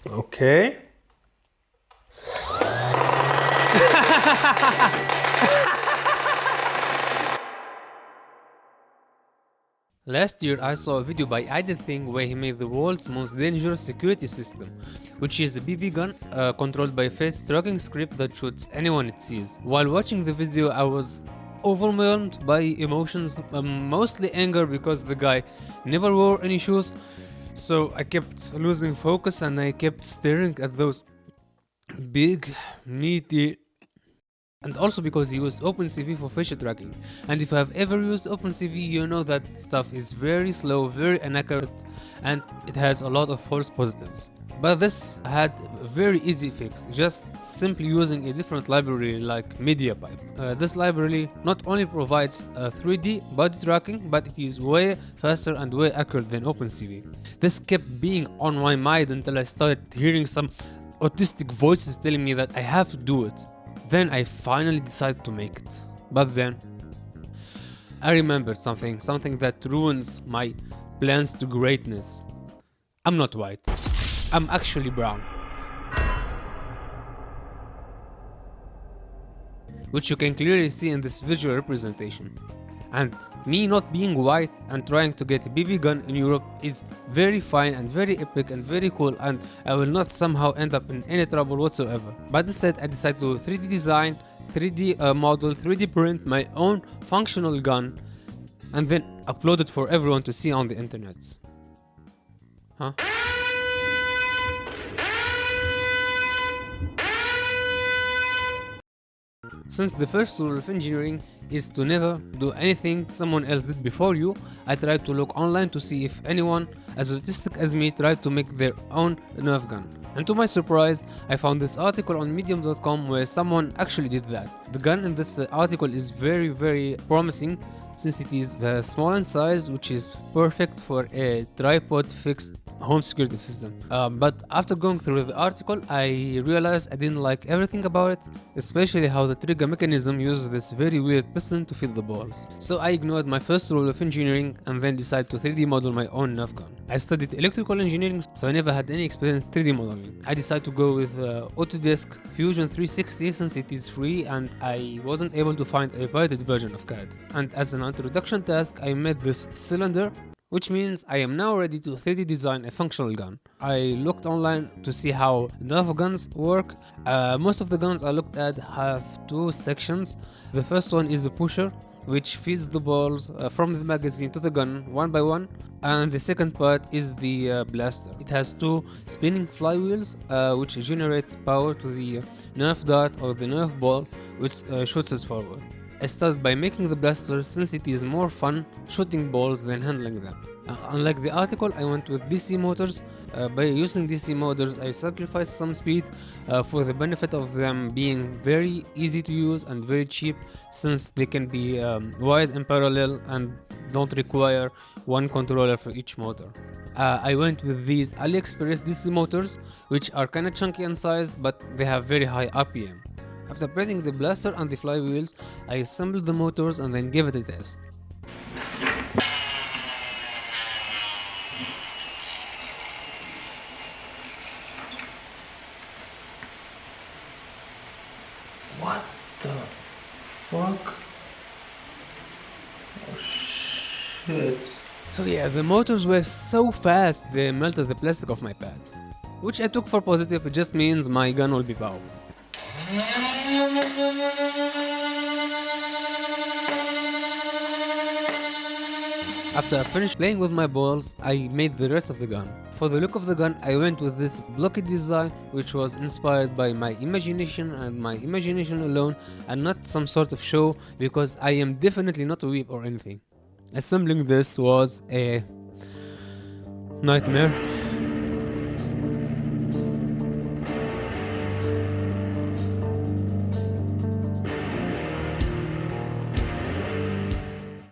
Okay. Last year I saw a video by ZiedYT where he made the world's most dangerous security system, which is a BB gun controlled by a face tracking script that shoots anyone it sees. While watching the video I was overwhelmed by emotions, mostly anger because the guy never wore any shoes, so I kept losing focus and I kept staring at those big, meaty, and also because he used OpenCV for facial tracking. And if you have ever used OpenCV, you know that stuff is very slow, very inaccurate, and it has a lot of false positives. But this had a very easy fix, just simply using a different library like MediaPipe. This library not only provides 3D body tracking, but it is way faster and way accurate than OpenCV. This kept being on my mind until I started hearing some autistic voices telling me that I have to do it. Then I finally decided to make it. But then I remembered something that ruins my plans to greatness. I'm not white. I'm actually brown. Which you can clearly see in this visual representation. And me not being white and trying to get a BB gun in Europe is very fine and very epic and very cool, and I will not somehow end up in any trouble whatsoever. But instead I decided to 3D design, 3D model, 3D print my own functional gun and then upload it for everyone to see on the internet. Huh? Since the first rule of engineering is to never do anything someone else did before you, I tried to look online to see if anyone as autistic as me tried to make their own Nerf gun. And to my surprise, I found this article on medium.com where someone actually did that. The gun in this article is very promising since it is small in size, which is perfect for a tripod fixed home security system. But after going through the article, I realized I didn't like everything about it, especially how the trigger mechanism uses this very weird piston to feed the balls. So I ignored my first rule of engineering and then decided to 3D model my own Nerf gun. I studied electrical engineering, so I never had any experience 3D modeling. I decided to go with Autodesk Fusion 360 since it is free and I wasn't able to find a pirated version of CAD. And as an introduction task, I made this cylinder, which means I am now ready to 3D design a functional gun. I looked online to see how Nerf guns work. Most of the guns I looked at have two sections. The first one is the pusher, which feeds the balls from the magazine to the gun one by one, and the second part is the blaster. It has two spinning flywheels which generate power to the Nerf dart or the Nerf ball, which shoots it forward. I started by making the blaster since it is more fun shooting balls than handling them. Unlike the article, I went with DC motors. By using DC motors, I sacrificed some speed for the benefit of them being very easy to use and very cheap, since they can be wired in parallel and don't require one controller for each motor. I went with these AliExpress DC motors, which are kinda chunky in size, but they have very high RPM. After printing the blaster and the flywheels, I assembled the motors and then gave it a test. What the fuck? Oh shit. So yeah, the motors were so fast they melted the plastic off my pad. Which I took for positive, it just means my gun will be powerful. After I finished playing with my balls, I made the rest of the gun. For the look of the gun, I went with this blocky design, which was inspired by my imagination and my imagination alone, and not some sort of show, because I am definitely not a weep or anything. Assembling this was a nightmare.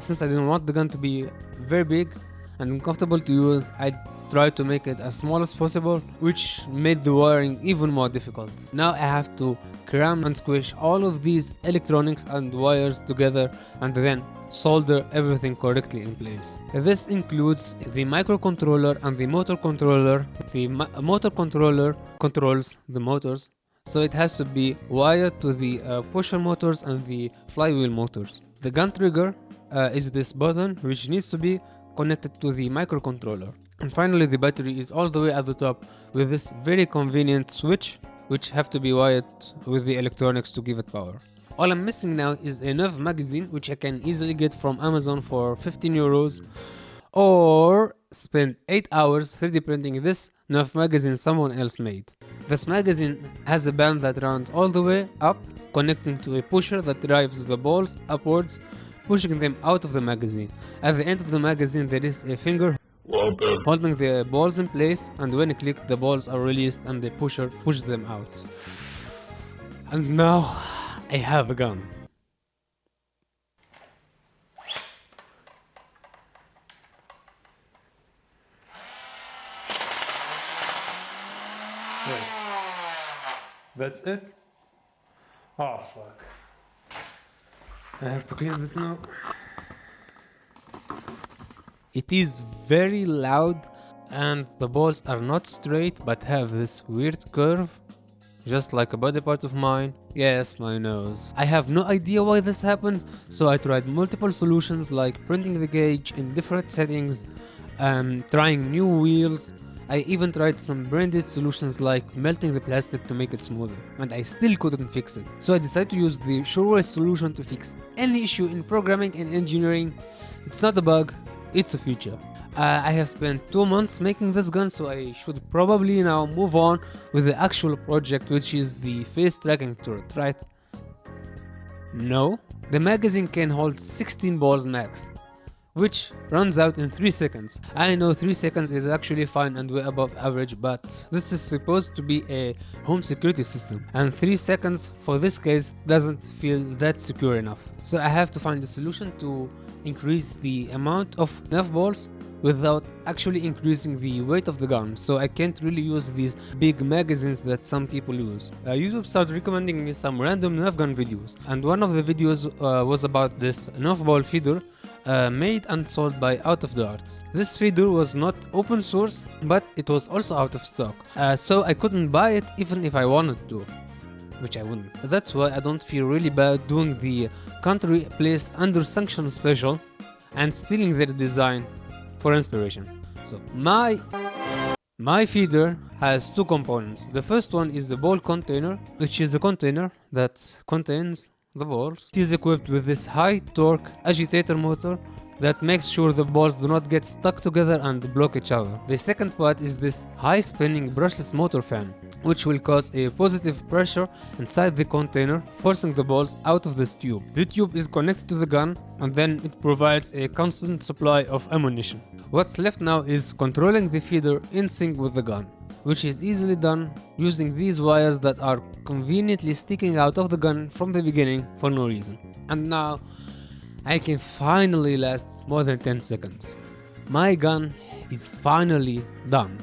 Since I didn't want the gun to be very big and uncomfortable to use, I tried to make it as small as possible, which made the wiring even more difficult. Now I have to cram and squish all of these electronics and wires together and then solder everything correctly in place. This includes the microcontroller and the motor controller. The motor controller controls the motors, so it has to be wired to the pusher motors and the flywheel motors. The gun trigger is this button, which needs to be connected to the microcontroller. And finally, the battery is all the way at the top with this very convenient switch, which have to be wired with the electronics to give it power. All I'm missing now is a Nerf magazine, which I can easily get from Amazon for 15 euros, or spend 8 hours 3D printing this Nerf magazine someone else made. This magazine has a band that runs all the way up, connecting to a pusher that drives the balls upwards, pushing them out of the magazine. At the end of the magazine there is a finger holding the balls in place, and when you click, the balls are released and the pusher pushes them out. And now I have a gun. Wait. That's it? Oh fuck. I have to clean this now. It is very loud, and the balls are not straight but have this weird curve, just like a body part of mine. Yes, my nose. I have no idea why this happens, so I tried multiple solutions like printing the gauge in different settings, trying new wheels. I even tried some branded solutions like melting the plastic to make it smoother, and I still couldn't fix it. So I decided to use the surest solution to fix any issue in programming and engineering. It's not a bug, it's a feature. I have spent 2 months making this gun, so I should probably now move on with the actual project, which is the face tracking turret, right? No. The magazine can hold 16 balls max, which runs out in 3 seconds. I know 3 seconds is actually fine and way above average, but this is supposed to be a home security system, and 3 seconds for this case doesn't feel that secure enough. So I have to find a solution to increase the amount of Nerf balls without actually increasing the weight of the gun, so I can't really use these big magazines that some people use. YouTube started recommending me some random Nerf gun videos, and one of the videos was about this Nerf ball feeder made and sold by outofdarts. This feeder was not open source, but it was also out of stock, so I couldn't buy it even if I wanted to, which I wouldn't. That's why I don't feel really bad doing the country placed under sanction special and stealing their design for inspiration. So my feeder has 2 components. The first one is the ball container, which is a container that contains the balls. It is equipped with this high torque agitator motor that makes sure the balls do not get stuck together and block each other. The second part is this high spinning brushless motor fan, which will cause a positive pressure inside the container, forcing the balls out of this tube. The tube is connected to the gun, and then it provides a constant supply of ammunition. What's left now is controlling the feeder in sync with the gun, which is easily done using these wires that are conveniently sticking out of the gun from the beginning for no reason. And now I can finally last more than 10 seconds. My gun is finally done.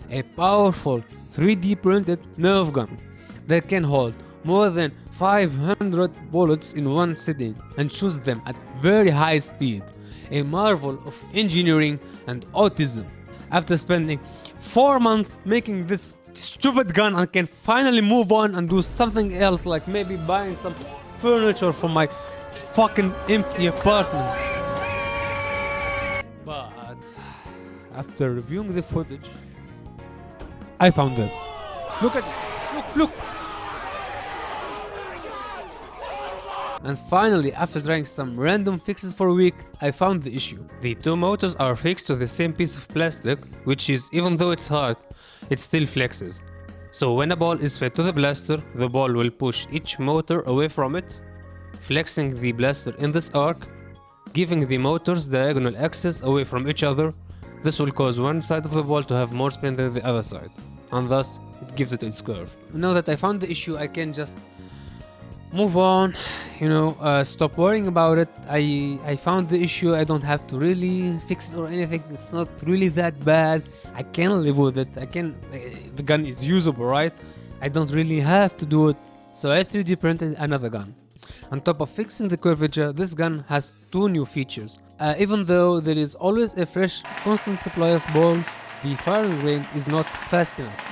A powerful 3D printed Nerf gun that can hold more than 500 bullets in one sitting and shoots them at very high speed. A marvel of engineering and autism. After spending 4 months making this stupid gun, I can finally move on and do something else, like maybe buying some furniture for my fucking empty apartment. But after reviewing the footage, I found this. Look at it. Look. And finally, after trying some random fixes for a week, I found the issue. The 2 motors are fixed to the same piece of plastic, which is, even though it's hard, it still flexes. So when a ball is fed to the blaster, the ball will push each motor away from it, flexing the blaster in this arc, giving the motors diagonal axis away from each other. This will cause one side of the ball to have more spin than the other side, and thus it gives it its curve. Now that I found the issue, I can just move on, stop worrying about it. I found the issue. I don't have to really fix it or anything. It's not really that bad. I can live with it. The gun is usable, right? I don't really have to do it. So I 3D printed another gun. On top of fixing the curvature, this gun has two new features. Even though there is always a fresh, constant supply of balls, the firing rate is not fast enough.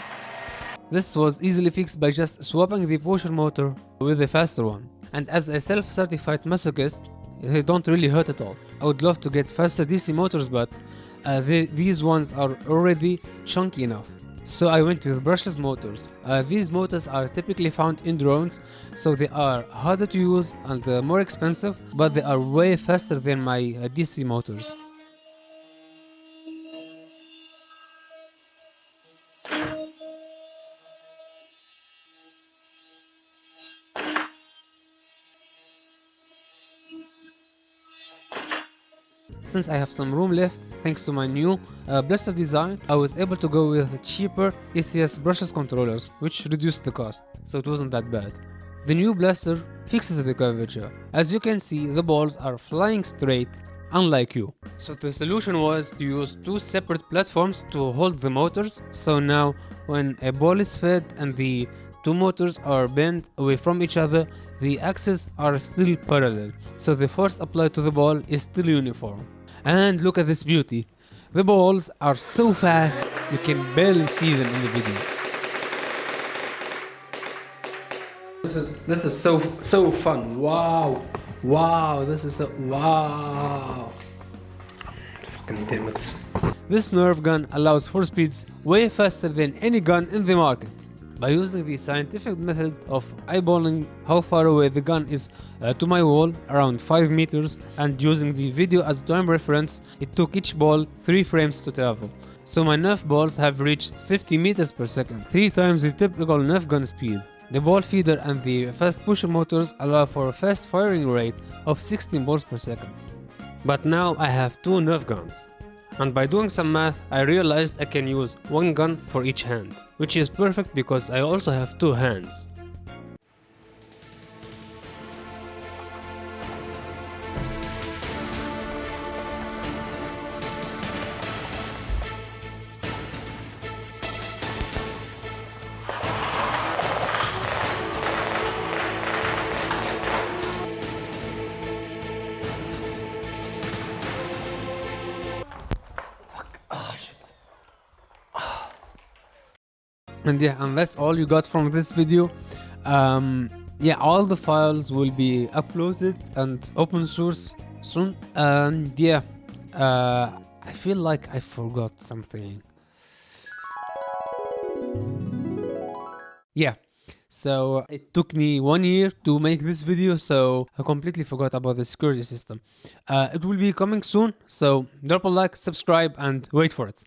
This was easily fixed by just swapping the pusher motor with a faster one. And as a self-certified masochist, they don't really hurt at all. I would love to get faster DC motors, but these ones are already chunky enough. So I went with brushless motors. These motors are typically found in drones, so they are harder to use and more expensive, but they are way faster than my DC motors. Since I have some room left, thanks to my new blaster design, I was able to go with cheaper ACS brushless controllers, which reduced the cost, so it wasn't that bad. The new blaster fixes the curvature. As you can see, the balls are flying straight, unlike you. So the solution was to use two separate platforms to hold the motors, so now when a ball is fed and the two motors are bent away from each other, the axes are still parallel, so the force applied to the ball is still uniform. And look at this beauty. The balls are so fast, you can barely see them in the video. This is so fun. Wow, this is so wow. Fucking damn it. This Nerf gun allows for speeds way faster than any gun in the market. By using the scientific method of eyeballing how far away the gun is to my wall, around 5 meters, and using the video as time reference, it took each ball 3 frames to travel. So my Nerf balls have reached 50 meters per second, 3 times the typical Nerf gun speed. The ball feeder and the fast pusher motors allow for a fast firing rate of 16 balls per second. But now I have 2 Nerf guns. And by doing some math, I realized I can use one gun for each hand, which is perfect because I also have 2 hands. And yeah, and that's all you got from this video. Yeah, all the files will be uploaded and open source soon. And yeah, I feel like I forgot something. Yeah, so it took me 1 year to make this video, so I completely forgot about the security system. It will be coming soon, so drop a like, subscribe, and wait for it.